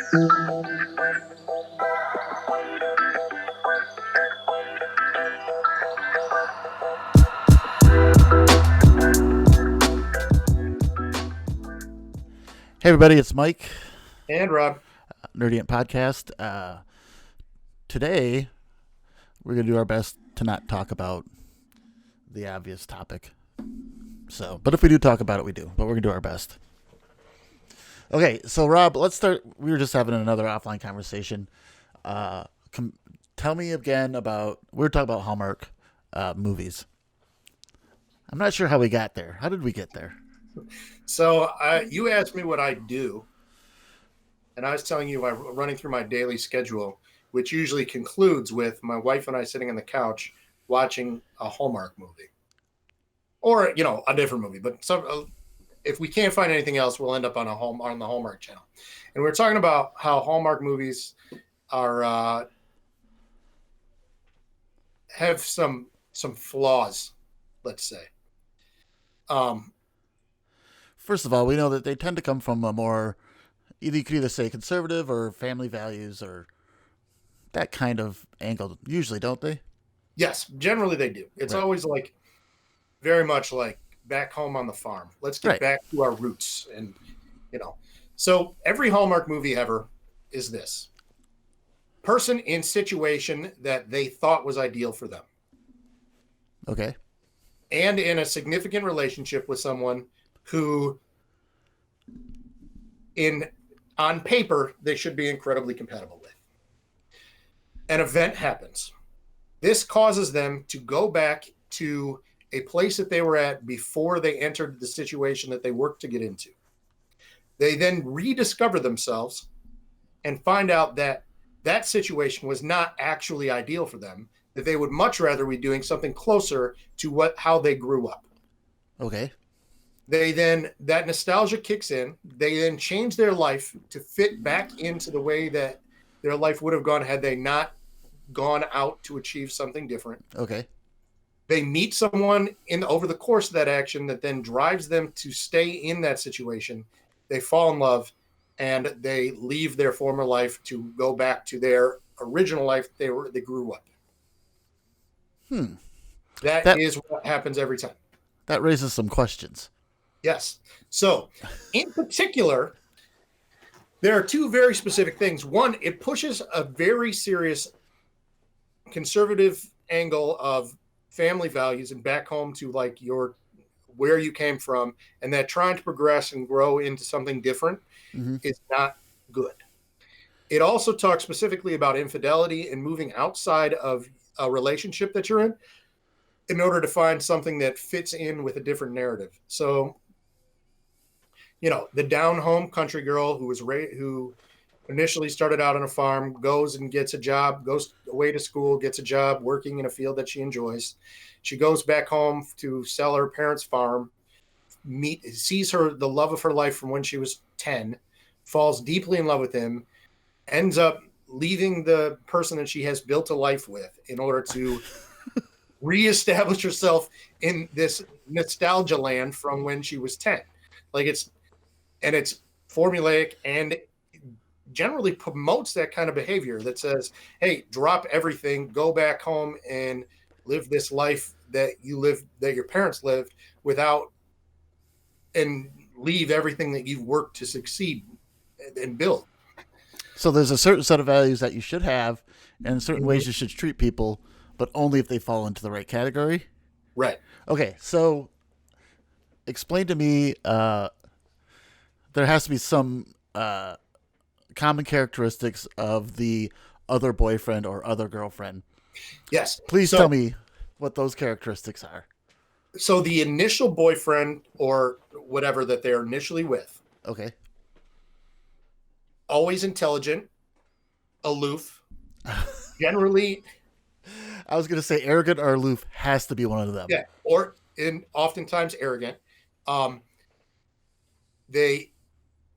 Hey everybody, it's Mike, And Rob. Nerdient podcast. Today we're gonna do our best to not talk about the obvious topic. But if we do talk about it, we do. But we're gonna do our best. Okay, so Rob, let's start. We were just having another offline conversation. Uh, Tell me again about. We were talking about Hallmark movies. I'm not sure how we got there. How did we get there? So you asked me what I do, and I was telling you I'm running through my daily schedule, which usually concludes with my wife and I sitting on the couch watching a Hallmark movie, or a different movie. But if we can't find anything else, we'll end up on on the Hallmark Channel. And we're talking about how Hallmark movies are have some flaws, let's say. First of all, we know that they tend to come from a more, you could either say conservative or family values or that kind of angle, usually, don't they? Yes, generally they do. It's Right. always like very much like back home on the farm. Let's get Right. back to our roots. So every Hallmark movie ever is this person in situation that they thought was ideal for them Okay. and in a significant relationship with someone who on paper they should be incredibly compatible with. An event happens. This causes them to go back to a place that they were at before they entered the situation that they worked to get into. They then rediscover themselves and find out that that situation was not actually ideal for them, that they would much rather be doing something closer to how they grew up. Okay. That nostalgia kicks in. They then change their life to fit back into the way that their life would have gone had they not gone out to achieve something different. Okay. They meet someone over the course of that action that then drives them to stay in that situation. They fall in love and they leave their former life to go back to their original life they grew up in. That is what happens every time. That raises some questions. Yes. So, in particular, there are two very specific things. One, it pushes a very serious conservative angle of family values and back home to like where you came from, and that trying to progress and grow into something different is not good. It also talks specifically about infidelity and moving outside of a relationship that you're in order to find something that fits in with a different narrative. So, the down home country girl who initially started out on a farm, goes and gets a job, goes away to school, gets a job working in a field that she enjoys. She goes back home to sell her parents' farm, sees the love of her life from when she was 10, falls deeply in love with him, ends up leaving the person that she has built a life with in order to reestablish herself in this nostalgia land from when she was 10. It's formulaic and generally promotes that kind of behavior that says, hey, drop everything, go back home and live this life that your parents lived and leave everything that you've worked to succeed and build. So there's a certain set of values that you should have and certain ways you should treat people, but only if they fall into the right category. Right. Okay. So explain to me, there has to be some common characteristics of the other boyfriend or other girlfriend. Yes. Please tell me what those characteristics are. So the initial boyfriend or whatever that they're initially with. Okay. Always intelligent, aloof, generally. I was going to say arrogant or aloof has to be one of them. Yeah. Oftentimes arrogant. They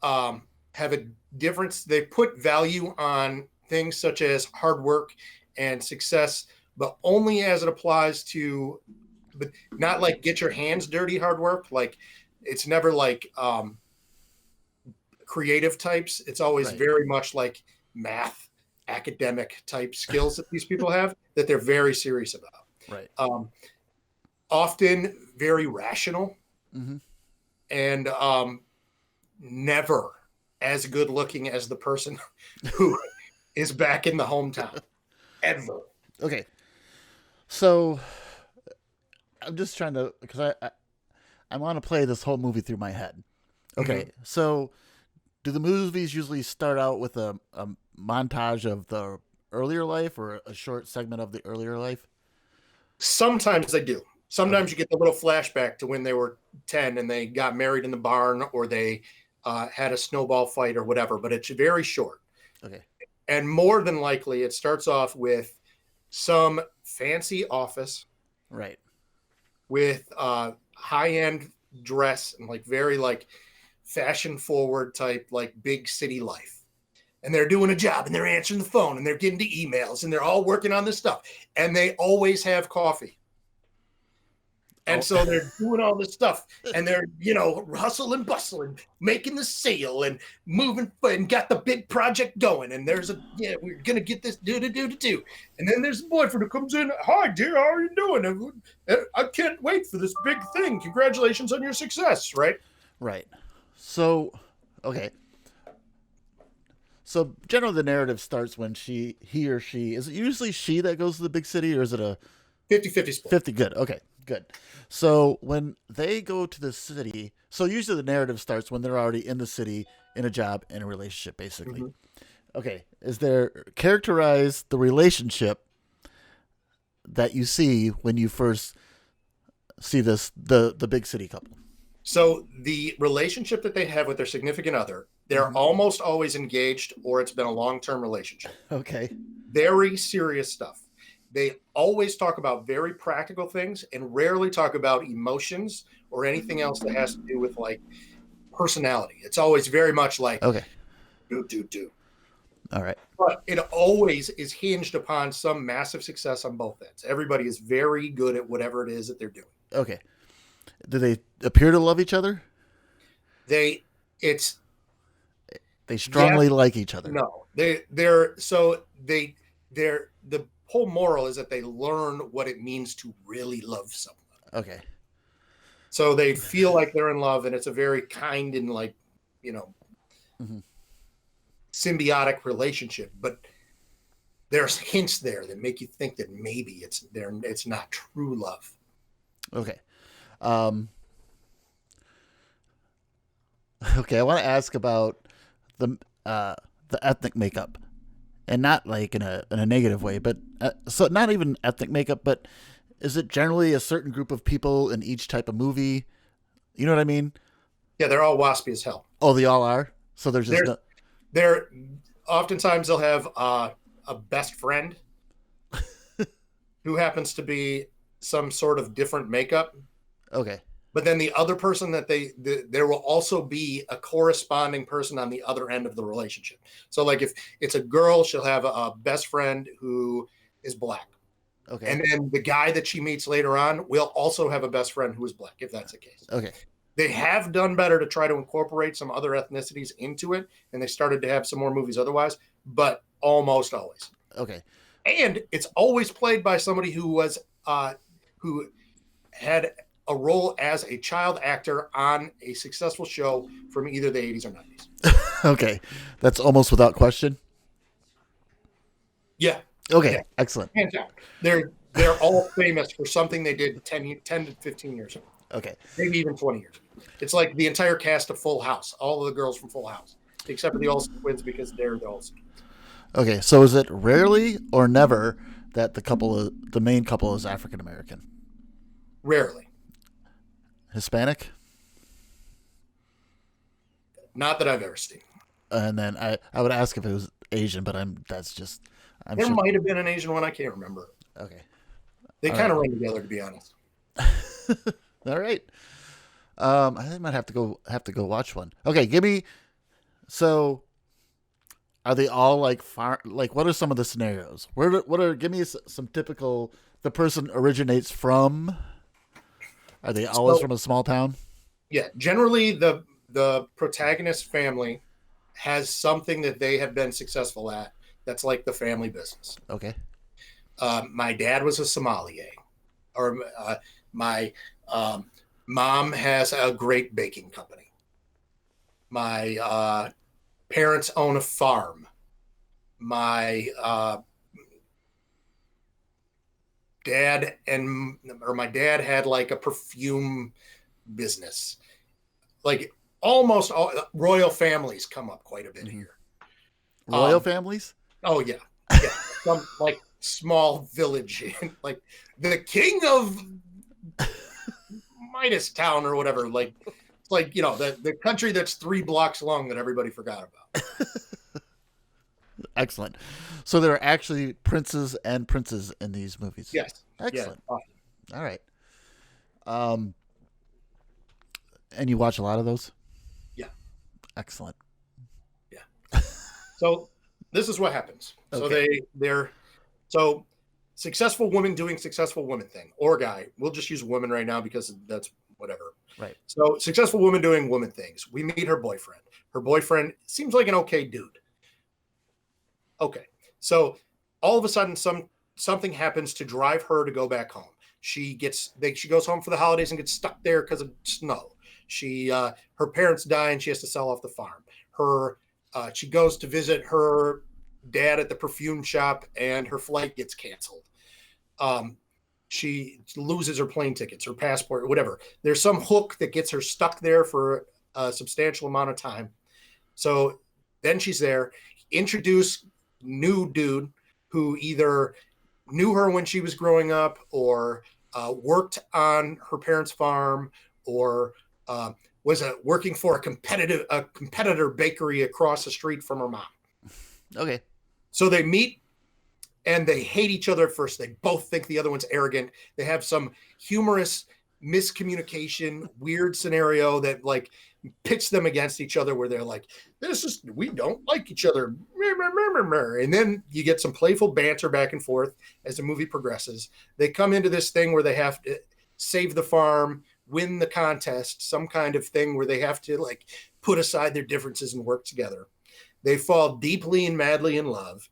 have a difference. They put value on things such as hard work and success, but only as it applies to, but not like get your hands dirty hard work. Like it's never like creative types. It's always Right. very much like math, academic type skills that these people have that they're very serious about. Right. Often very rational Mm-hmm. and never as good looking as the person who is back in the hometown ever. Okay. So I'm just trying to, because I want to play this whole movie through my head. Okay. Mhm. So do the movies usually start out with a montage of the earlier life or a short segment of the earlier life? Sometimes they do. Okay. Sometimes you get the little flashback to when they were 10 and they got married in the barn or they had a snowball fight or whatever, but it's very short. Okay. And more than likely, it starts off with some fancy office Right. with high-end dress and like very like fashion forward type like big city life, and they're doing a job and they're answering the phone and they're getting to emails and they're all working on this stuff and they always have coffee. And Oh. so they're doing all this stuff and they're, hustle and bustling, making the sale and moving and got the big project going. And there's we're going to get this do. And then there's a boyfriend who comes in. Hi, dear. How are you doing? I can't wait for this big thing. Congratulations on your success. Right. Right. So, okay. So generally the narrative starts when he or she, is it usually she that goes to the big city or is it a 50-50 split. 50? Good. Okay. Good. So when they go to the city, so usually the narrative starts when they're already in the city, in a job, in a relationship, basically. Mm-hmm. Okay. Characterize the relationship that you see when you first see the big city couple? So the relationship that they have with their significant other, they're Mhm. almost always engaged or it's been a long-term relationship. Okay. Very serious stuff. They always talk about very practical things and rarely talk about emotions or anything else that has to do with like personality. It's always very much like Okay. do. All right. But it always is hinged upon some massive success on both ends. Everybody is very good at whatever it is that they're doing. Okay. Do they appear to love each other? They strongly yes, like each other. no. The whole moral is that they learn what it means to really love someone. Okay. So they feel like they're in love, and it's a very kind and like, Mm-hmm. symbiotic relationship. But there's hints there that make you think that maybe it's not true love. Okay. Okay. I want to ask about the ethnic makeup, and not like in a negative way, but so not even ethnic makeup, but is it generally a certain group of people in each type of movie? You know what I mean? Yeah, they're all waspy as hell. Oh, they all are. So there's just They're oftentimes they'll have a best friend who happens to be some sort of different makeup. Okay. But then the other person that there will also be a corresponding person on the other end of the relationship. So like if it's a girl, she'll have a best friend who is black. Okay. And then the guy that she meets later on will also have a best friend who is black, if that's the case. Okay. They have done better to try to incorporate some other ethnicities into it, and they started to have some more movies otherwise, but almost always. Okay. And it's always played by somebody who had a role as a child actor on a successful show from either the 80s or 90s. Okay. That's almost without question. Yeah. Okay. Yeah. Excellent. Hands down. They're all famous for something they did 10 to 15 years ago. Okay. Maybe even 20 years. It's like the entire cast of Full House, all of the girls from Full House, except for the Olsen twins because they're the Olsen twins. Okay. So is it rarely or never that the main couple is African American? Rarely. Hispanic? Not that I've ever seen. And then I would ask if it was Asian, but I'm There sure. might have been an Asian one. I can't remember. Okay. They All kind of right. run together, to be honest. All right. I think I might have to go watch one. Okay, give me. So, are they all like far? Like, what are some of the scenarios? Give me some typical. The person originates from. Are they always from a small town? Yeah, generally the protagonist family has something that they have been successful at that's like the family business. Okay. My dad was a sommelier, or my mom has a great baking company. My parents own a farm. My my dad had like a perfume business. Like almost all royal families come up quite a bit here. Royal families? Oh yeah, yeah. Some like small village, like the king of Midas Town or whatever. Like it's like the country that's 3 blocks long that everybody forgot about. Excellent. So there are actually princes and princes in these movies. Yes. Excellent. Yeah, awesome. All right. And you watch a lot of those? Yeah. Excellent. Yeah. So this is what happens. Okay. So successful woman doing successful woman thing, or guy. We'll just use woman right now because that's whatever. Right. So successful woman doing woman things. We meet her boyfriend. Her boyfriend seems like an okay dude. Okay. So all of a sudden something happens to drive her to go back home. She goes home for the holidays and gets stuck there because of snow. Her parents die and she has to sell off the farm. She goes to visit her dad at the perfume shop and her flight gets canceled. She loses her plane tickets, her passport, whatever. There's some hook that gets her stuck there for a substantial amount of time. So then she's there. Introduce new dude who either knew her when she was growing up or worked on her parents' farm or was working for a competitor bakery across the street from her mom. Okay. So they meet and they hate each other at first. They both think the other one's arrogant. They have some humorous miscommunication, weird scenario that like pits them against each other where they're like, we don't like each other. And then you get some playful banter back and forth as the movie progresses. They come into this thing where they have to save the farm, win the contest, some kind of thing where they have to like put aside their differences and work together. They fall deeply and madly in love.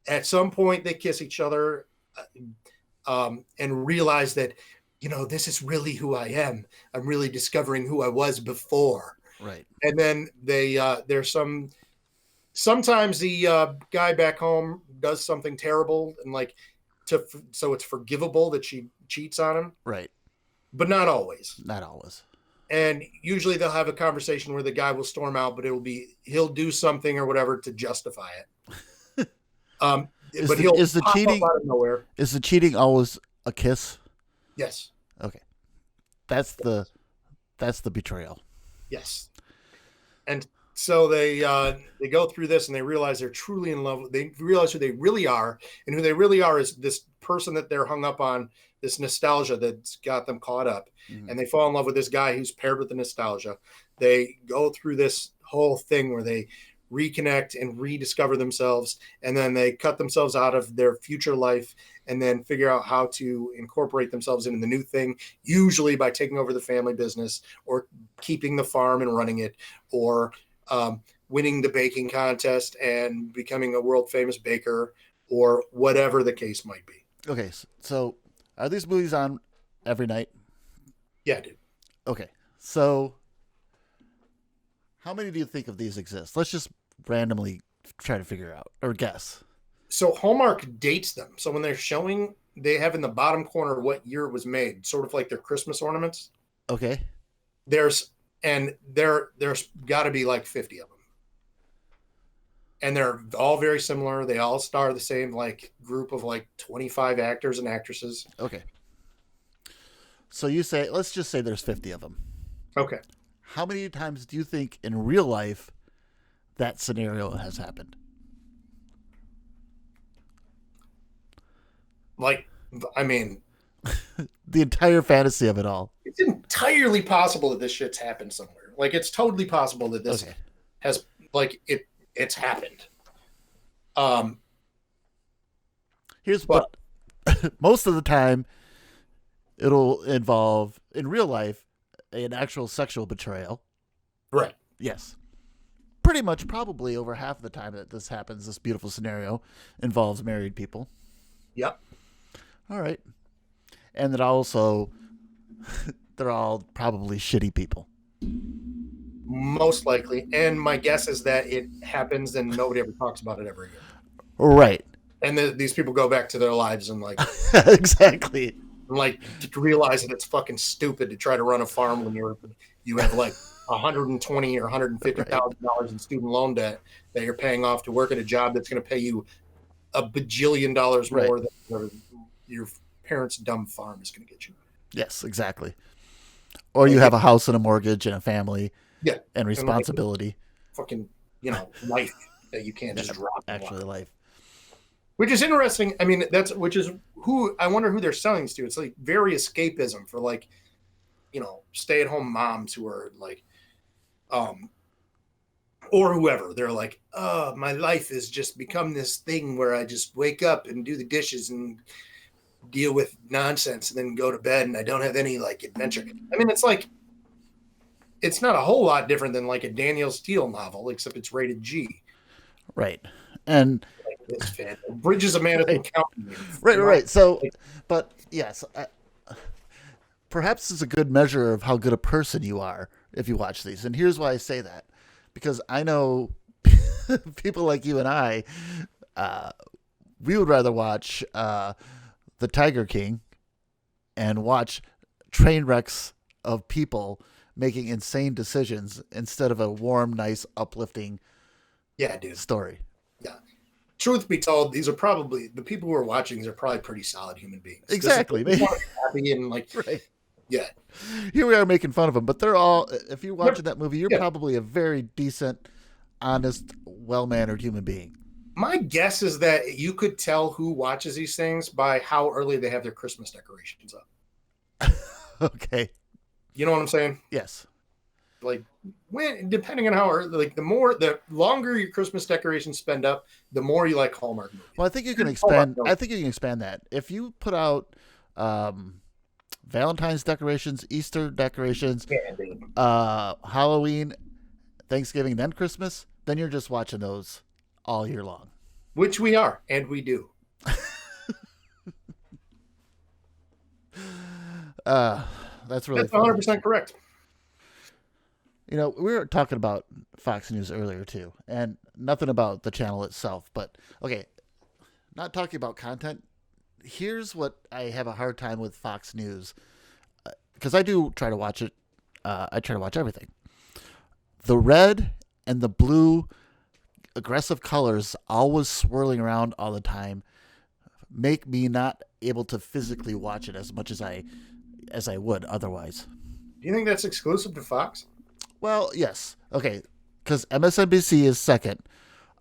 At some point they kiss each other and realize that, this is really who I am. I'm really discovering who I was before. Right. And then sometimes the guy back home does something terrible and so it's forgivable that she cheats on him. Right. But not always. Not always. And usually they'll have a conversation where the guy will storm out, but he'll do something or whatever to justify it. Is the cheating out of nowhere. Is the cheating always a kiss? Yes. Okay. That's the betrayal. Yes. And so they go through this and they realize they're truly in love. They realize who they really are, and who they really are is this person that they're hung up on, this nostalgia that's got them caught up. Mm-hmm. And they fall in love with this guy who's paired with the nostalgia. They go through this whole thing where they reconnect and rediscover themselves, and then they cut themselves out of their future life and then figure out how to incorporate themselves into the new thing, usually by taking over the family business or keeping the farm and running it, or winning the baking contest and becoming a world famous baker, or whatever the case might be. Okay, so are these movies on every night? Yeah, dude. Okay, so how many do you think of these exist? Let's just randomly try to figure out or guess. So Hallmark dates them. So when they're showing, they have in the bottom corner what year it was made, sort of like their Christmas ornaments. Okay. There's got to be like 50 of them. And they're all very similar. They all star the same like group of like 25 actors and actresses. Okay. So let's just say there's 50 of them. Okay. How many times do you think in real life that scenario has happened? The entire fantasy of it all. It's entirely possible that this shit's happened somewhere. Like, it's totally possible that this has, like, it's happened. But most of the time, it'll involve, in real life, an actual sexual betrayal. Right. Yes. pretty much probably over half the time that this happens, this beautiful scenario involves married people. Yep. All right. And that also, they're all probably shitty people. Most likely. And my guess is that it happens and nobody ever talks about it ever again. Right. And these people go back to their lives and like exactly. like to realize that it's fucking stupid to try to run a farm when you have like $120,000 or $150,000 in student loan debt that you're paying off to work at a job that's going to pay you $1 bajillion more than your parents' dumb farm is going to get you. Yes, exactly. Or you have a house and a mortgage and a family, yeah, and responsibility. And fucking life that you can't just drop. Actually, life. Which is interesting. I mean, I wonder who they're selling this to. It's like very escapism for like, stay-at-home moms who are like, or whoever. They're like, oh, my life has just become this thing where I just wake up and do the dishes and deal with nonsense and then go to bed and I don't have any like adventure. I mean, it's like, it's not a whole lot different than like a Danielle Steele novel, except it's rated G. Right. And this fan. Bridges of Madison County. Right. So, but yes, perhaps it's a good measure of how good a person you are if you watch these. And here's why I say that. Because I know people like you and I, we would rather watch The Tiger King and watch train wrecks of people making insane decisions instead of a warm, nice, uplifting story. Yeah. Truth be told, these are probably the people who are watching. These are probably pretty solid human beings. Exactly. Happy and like, right. Yeah. Here we are making fun of them, but they're all. If you're watching that movie, you're probably a very decent, honest, well-mannered human being. My guess is that you could tell who watches these things by how early they have their Christmas decorations up. Okay. You know what I'm saying? Yes. Like depending on how early, like the longer your Christmas decorations spend up, the more you like Hallmark movies. Well, I think you can expand. I think you can expand that. If you put out Valentine's decorations, Easter decorations, Halloween, Thanksgiving, then Christmas, then you're just watching those all year long. Which we are, and we do. That's 100% correct. We were talking about Fox News earlier too, and nothing about the channel itself. But okay, not talking about content. Here's what I have a hard time with Fox News, because I do try to watch it. I try to watch everything. The red and the blue aggressive colors always swirling around all the time make me not able to physically watch it as much as I would otherwise. Do you think that's exclusive to Fox? Well, yes. Okay, because MSNBC is second,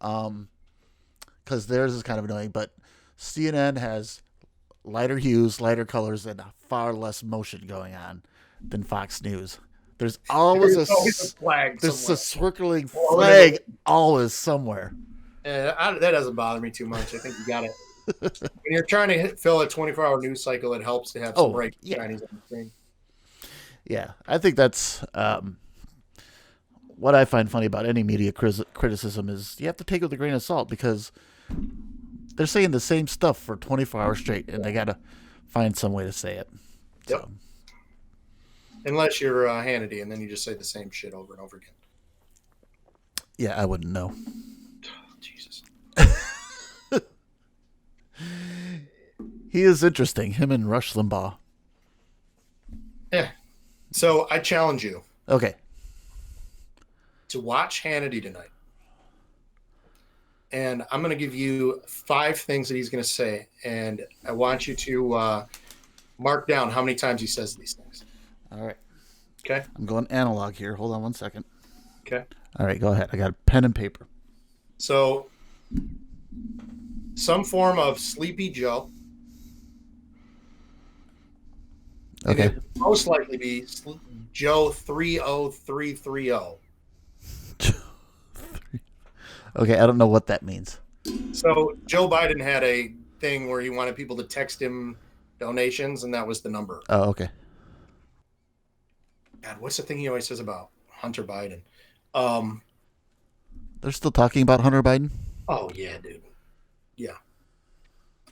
because theirs is kind of annoying, but CNN has lighter hues, lighter colors, and far less motion going on than Fox News. There's always a flag. There's a swirling flag always somewhere. That doesn't bother me too much. I think you got it. When you're trying to fill a 24-hour news cycle, it helps to have some bright Chinese on the screen. Yeah, I think that's what I find funny about any media criticism is you have to take it with a grain of salt, because they're saying the same stuff for 24 hours straight, and they got to find some way to say it. Yep. So. Unless you're Hannity, and then you just say the same shit over and over again. Yeah, I wouldn't know. Oh, Jesus. He is interesting, him and Rush Limbaugh. Yeah. So I challenge you. Okay. To watch Hannity tonight. And I'm going to give you 5 things that he's going to say. And I want you to mark down how many times he says these things. All right. Okay. I'm going analog here. Hold on one second. Okay. All right, go ahead. I got a pen and paper. So, some form of Sleepy Joe. Okay. And it would most likely be Joe 30330. Okay, I don't know what that means. So Joe Biden had a thing where he wanted people to text him donations, and that was the number. Oh, okay. God, what's the thing he always says about Hunter Biden? They're still talking about Hunter Biden? Oh yeah, dude. Yeah.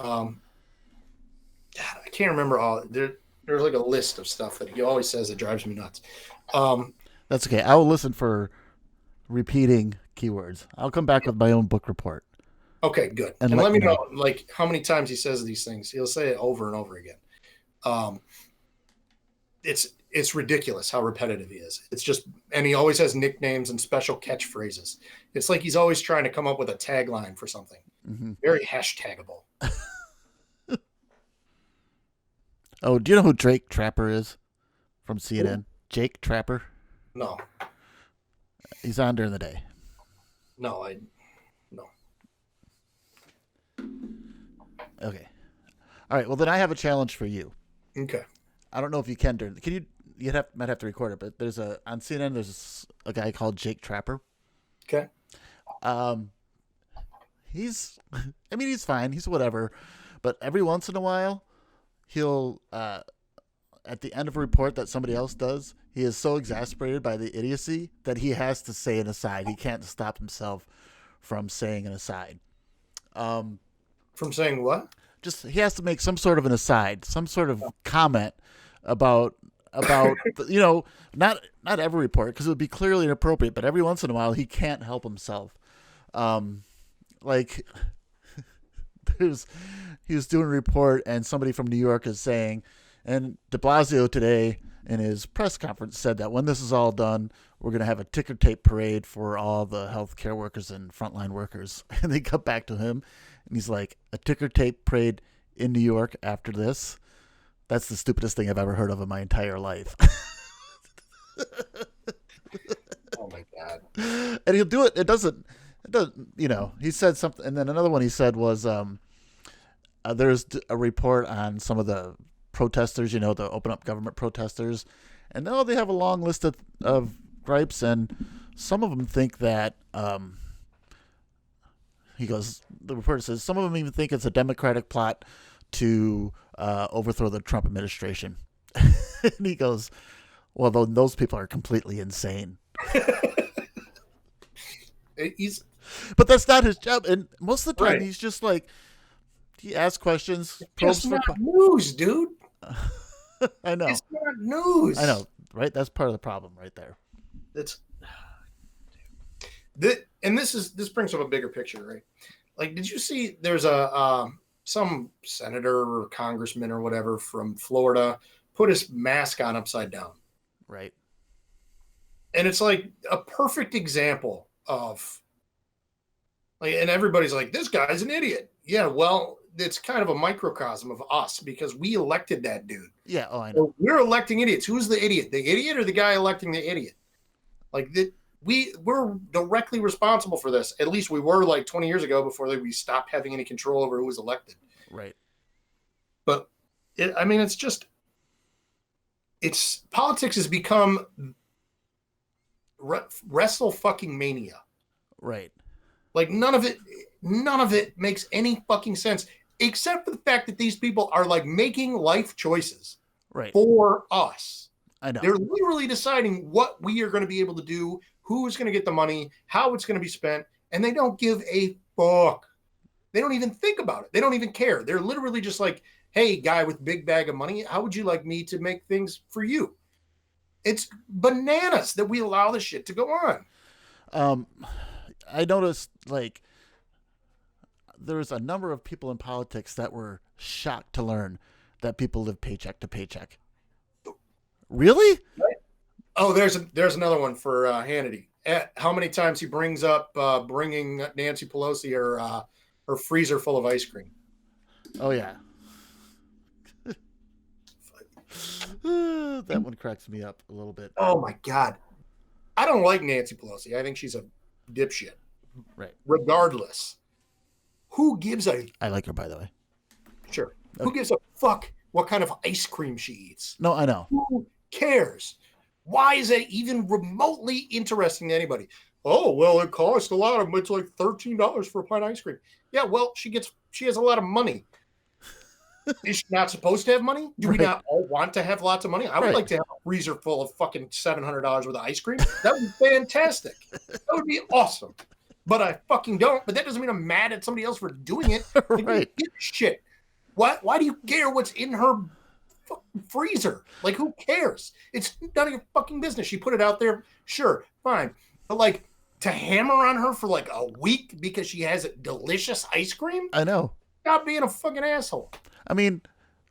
God, I can't remember all. There's like a list of stuff that he always says that drives me nuts. That's okay. I will listen for repeating keywords. I'll come back with my own book report. Okay, good. And And let let me you know know. like how many times he says these things. He'll say it over and over again. Um, it's ridiculous how repetitive he is. It's just, and he always has nicknames and special catchphrases. It's like he's always trying to come up with a tagline for something. Mm-hmm. Very hashtagable. Oh, do you know who Drake Trapper is from CNN? Who? Jake Trapper. No, He's on during the day. no. Okay. All right. Well, then I have a challenge for you. Okay. I don't know if you can during. Can you? Might have to record it, but there's on CNN. There's a guy called Jake Trapper. Okay. He's. I mean, he's fine. He's whatever, but every once in a while, he'll at the end of a report that somebody else does, he is so exasperated by the idiocy that he has to say an aside. He can't stop himself from saying an aside. From saying what? Just he has to make some sort of an aside, some sort of comment about you know, not every report because it would be clearly inappropriate, but every once in a while he can't help himself. Like he was doing a report and somebody from New York is saying, and De Blasio today in his press conference said that when this is all done, we're going to have a ticker tape parade for all the healthcare workers and frontline workers. And they come back to him and he's like, a ticker tape parade in New York after this? That's the stupidest thing I've ever heard of in my entire life. Oh my God. And he'll do it. It doesn't, you know, he said something. And then another one he said was, there's a report on some of the protesters, you know, the open up government protesters. And now they have a long list of gripes. And some of them think that, he goes, the reporter says, some of them even think it's a Democratic plot to overthrow the Trump administration. And he goes, well, those people are completely insane. But that's not his job. And most of the time, He's just like, he asks questions. It's not news, dude. I know. It's not news. I know, right? That's part of the problem right there. And this brings up a bigger picture, right? Like, did you see there's some senator or congressman or whatever from Florida put his mask on upside down? Right. And it's like a perfect example of like, and everybody's like, this guy's an idiot. Yeah, well, it's kind of a microcosm of us because we elected that dude. Yeah, oh, I know. So we're electing idiots. Who's the idiot? The idiot or the guy electing the idiot? Like we're directly responsible for this. At least we were like 20 years ago before we stopped having any control over who was elected. Right. But politics has become wrestle fucking mania. Right. Like none of it makes any fucking sense except for the fact that these people are like making life choices for us. I know. They're literally deciding what we are going to be able to do, who's going to get the money, how it's going to be spent, and they don't give a fuck. They don't even think about it. They don't even care. They're literally just like, hey, guy with big bag of money, how would you like me to make things for you? It's bananas that we allow this shit to go on. I noticed, like, there's a number of people in politics that were shocked to learn that people live paycheck to paycheck. Really? Oh, there's another one for Hannity. How many times he brings up bringing Nancy Pelosi her freezer full of ice cream. Oh, yeah. That one cracks me up a little bit. Oh, my God. I don't like Nancy Pelosi. I think she's a dipshit. Right. Regardless. Who gives a... I like her, by the way. Sure. Okay. Who gives a fuck what kind of ice cream she eats? No, I know. Who cares? Why is that even remotely interesting to anybody? Oh, well, it costs a lot. It's like $13 for a pint of ice cream. Yeah, well, she has a lot of money. Is she not supposed to have money? Do we not all want to have lots of money? I would like to have a freezer full of fucking $700 worth of ice cream. That would be fantastic. That would be awesome. but I fucking don't. But that doesn't mean I'm mad at somebody else for doing it. Right. Give a shit. Why do you care what's in her freezer? Like, who cares? It's none of your fucking business. She put it out there. Sure, fine. But like, to hammer on her for like a week because she has delicious ice cream? I know. Stop being a fucking asshole. I mean,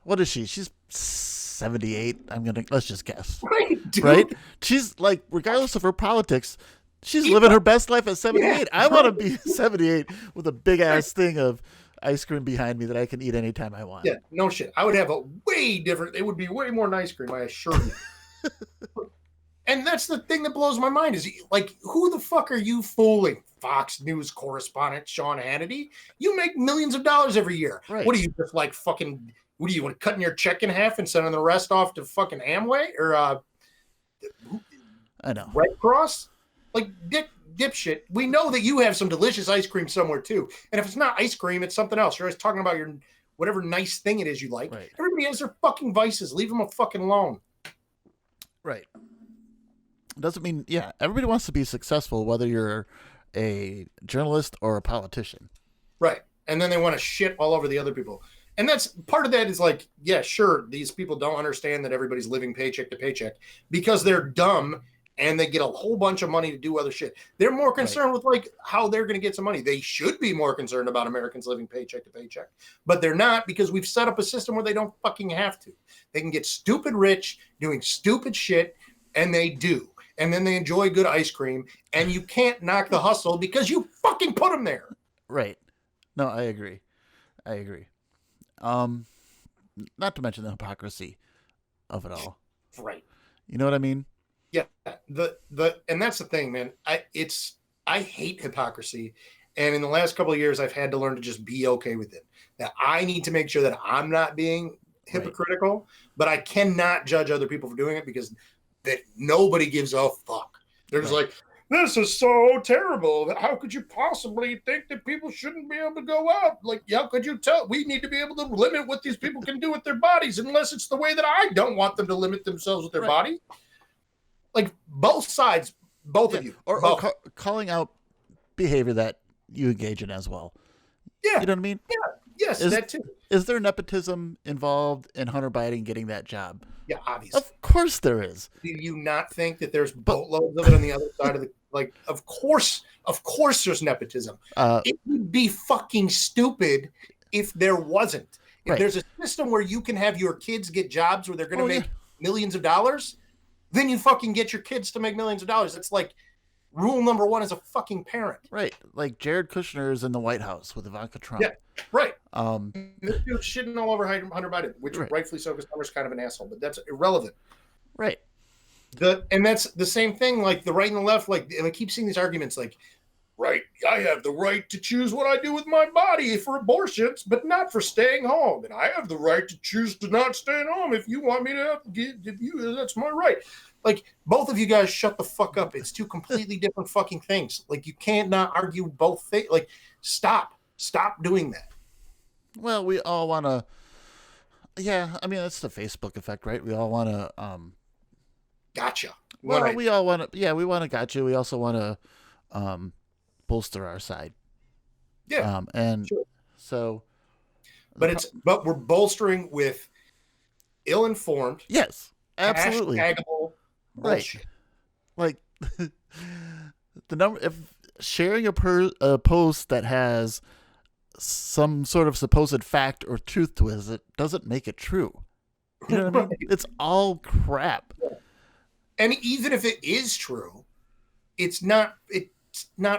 what is she? She's 78. Let's just guess. Right, dude. Right? She's like, regardless of her politics, she's living her best life at 78. Yeah, I want to be 78 with a big ass thing of ice cream behind me that I can eat anytime I want. Yeah, no shit. I would have a way different, it would be way more ice cream, I assure you. And that's the thing that blows my mind is, like, who the fuck are you fooling? Fox News correspondent Sean Hannity? You make millions of dollars every year. Right. What are you, just like fucking, what do you want, cutting your check in half and sending the rest off to fucking Amway? Or I know. Red Cross? Like, dipshit. We know that you have some delicious ice cream somewhere too. And if it's not ice cream, it's something else. You're always talking about your whatever nice thing it is you like. Right. Everybody has their fucking vices. Leave them a fucking alone. Right. Doesn't mean, yeah, everybody wants to be successful, whether you're a journalist or a politician. Right. And then they want to shit all over the other people. And that's part of that is like, yeah, sure, these people don't understand that everybody's living paycheck to paycheck because they're dumb and they get a whole bunch of money to do other shit. They're more concerned with like how they're going to get some money. They should be more concerned about Americans living paycheck to paycheck, but they're not because we've set up a system where they don't fucking have to. They can get stupid rich doing stupid shit, and they do. And then they enjoy good ice cream, and you can't knock the hustle because you fucking put them there. Right. No, I agree. Not to mention the hypocrisy of it all. Right. You know what I mean? Yeah. And that's the thing, man. I hate hypocrisy. And in the last couple of years, I've had to learn to just be okay with it. That I need to make sure that I'm not being hypocritical, but I cannot judge other people for doing it because that nobody gives a fuck. They're just like, this is so terrible. How could you possibly think that people shouldn't be able to go out? Like, how could you tell? We need to be able to limit what these people can do with their bodies, unless it's the way that I don't want them to limit themselves with their body. Like, both sides, both of you. Or calling out behavior that you engage in as well. Yeah. You know what I mean? Yeah. Yes, that too. Is there nepotism involved in Hunter Biden getting that job? Yeah, obviously. Of course there is. Do you not think that there's boatloads of it on the other side of the, like, of course there's nepotism. It would be fucking stupid if there wasn't. If there's a system where you can have your kids get jobs where they're going to make millions of dollars, then you fucking get your kids to make millions of dollars. It's like rule number one as a fucking parent. Right. Like Jared Kushner is in the White House with Ivanka Trump. Yeah, right. This dude's shitting all over Hunter Biden, which rightfully so because Hunter's kind of an asshole, but that's irrelevant. Right. And that's the same thing, like the right and the left, like, and I keep seeing these arguments like, right, I have the right to choose what I do with my body for abortions, but not for staying home. And I have the right to choose to not stay at home if you want me to give you, that's my right. Like, both of you guys shut the fuck up. It's two completely different fucking things. Like, you can't not argue both things. Like, stop doing that. Well, we all want to, I mean, that's the Facebook effect, right? We all want to, gotcha. Well, we all want to, we want to gotcha. We also want to, bolster our side. Yeah. And so. But we're bolstering with ill-informed. Yes, absolutely. Hashtagable bullshit. Like the number, if sharing a post that has some sort of supposed fact or truth to it doesn't make it true. You know what I mean? It's all crap. Yeah. And even if it is true, it's not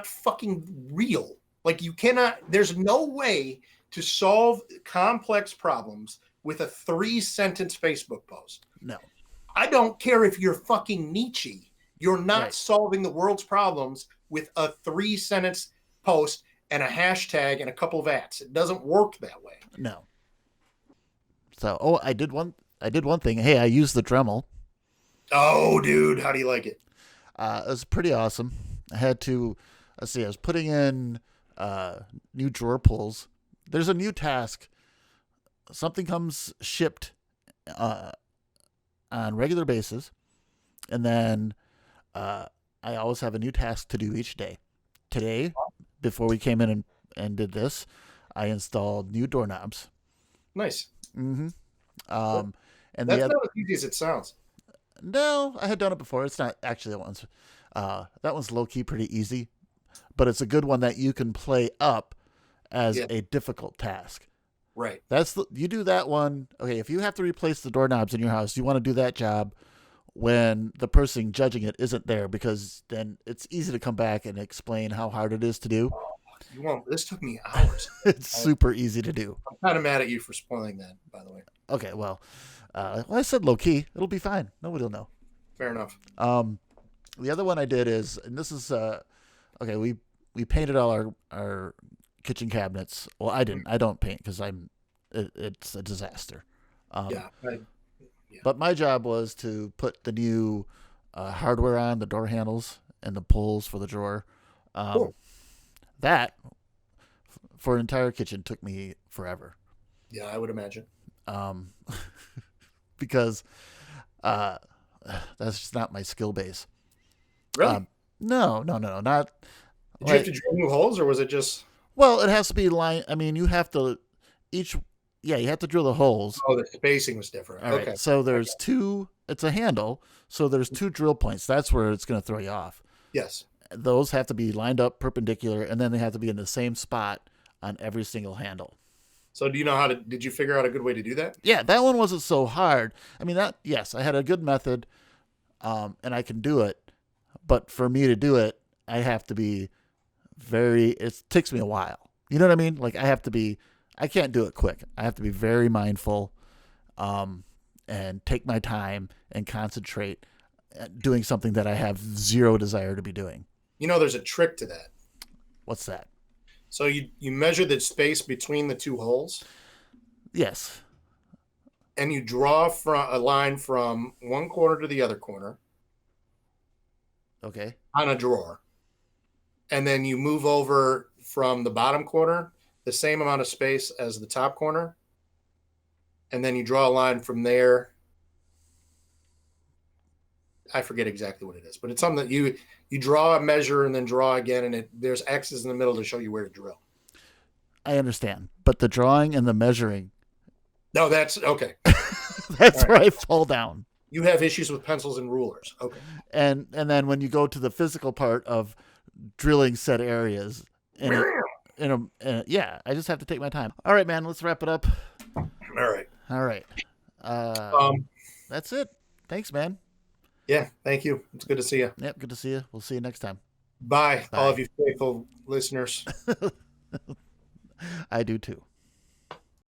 fucking real. Like, you cannot, there's no way to solve complex problems with a 3-sentence Facebook post. No. I don't care if you're fucking Nietzsche. You're not solving the world's problems with a 3-sentence post and a hashtag and a couple of ats. It doesn't work that way. No. So, I did one thing. Hey, I used the Dremel. Oh, dude, how do you like it? It was pretty awesome. I had to, I was putting in new drawer pulls. There's a new task. Something comes shipped on regular basis, and then I always have a new task to do each day. Today, before we came in and did this, I installed new doorknobs. Nice. Mm-hmm. Cool. And That's not as easy as it sounds. no, I had done it before. It's not actually that one's low key pretty easy, but it's a good one that you can play up as Yeah. a difficult task. Right. You do that one. Okay, if you have to replace the doorknobs in your house, you want to do that job when the person judging it isn't there, because then it's easy to come back and explain how hard it is to do. You won't. This took me hours. It's super easy to do. I'm kind of mad at you for spoiling that, by the way. Okay, well, I said low key. It'll be fine. Nobody will know. Fair enough. The other one I did is, and this is okay. We painted all our kitchen cabinets. Well, I didn't. I don't paint because it's a disaster. Yeah. But my job was to put the new hardware on the door handles and the pulls for the drawer. Cool. That for an entire kitchen took me forever. Yeah, I would imagine. Because that's just not my skill base. Really? No, not. Did you have to drill new holes, or was it just? Well, it has to be line. I mean, you have to you have to drill the holes. Oh, the spacing was different. All Okay. right. So there's two. It's a handle. So there's two drill points. That's where it's going to throw you off. Yes. Those have to be lined up perpendicular, and then they have to be in the same spot on every single handle. So do you know did you figure out a good way to do that? Yeah, that one wasn't so hard. I mean, yes, I had a good method, and I can do it. But for me to do it, I have to be it takes me a while. You know what I mean? Like I can't do it quick. I have to be very mindful, and take my time and concentrate at doing something that I have zero desire to be doing. You know, there's a trick to that. What's that? So you measure the space between the two holes. Yes. And you draw a line from one corner to the other corner. Okay. On a drawer. And then you move over from the bottom corner the same amount of space as the top corner. And then you draw a line from there. I forget exactly what it is, but it's something that you draw a measure and then draw again, and there's X's in the middle to show you where to drill. I understand, but the drawing and the measuring. No, that's okay. That's where I fall down. You have issues with pencils and rulers. Okay. And then when you go to the physical part of drilling set areas, yeah, I just have to take my time. All right, man, let's wrap it up. All right. That's it. Thanks, man. Yeah, thank you. It's good to see you. Yep, good to see you. We'll see you next time. Bye. All of you faithful listeners. I do too.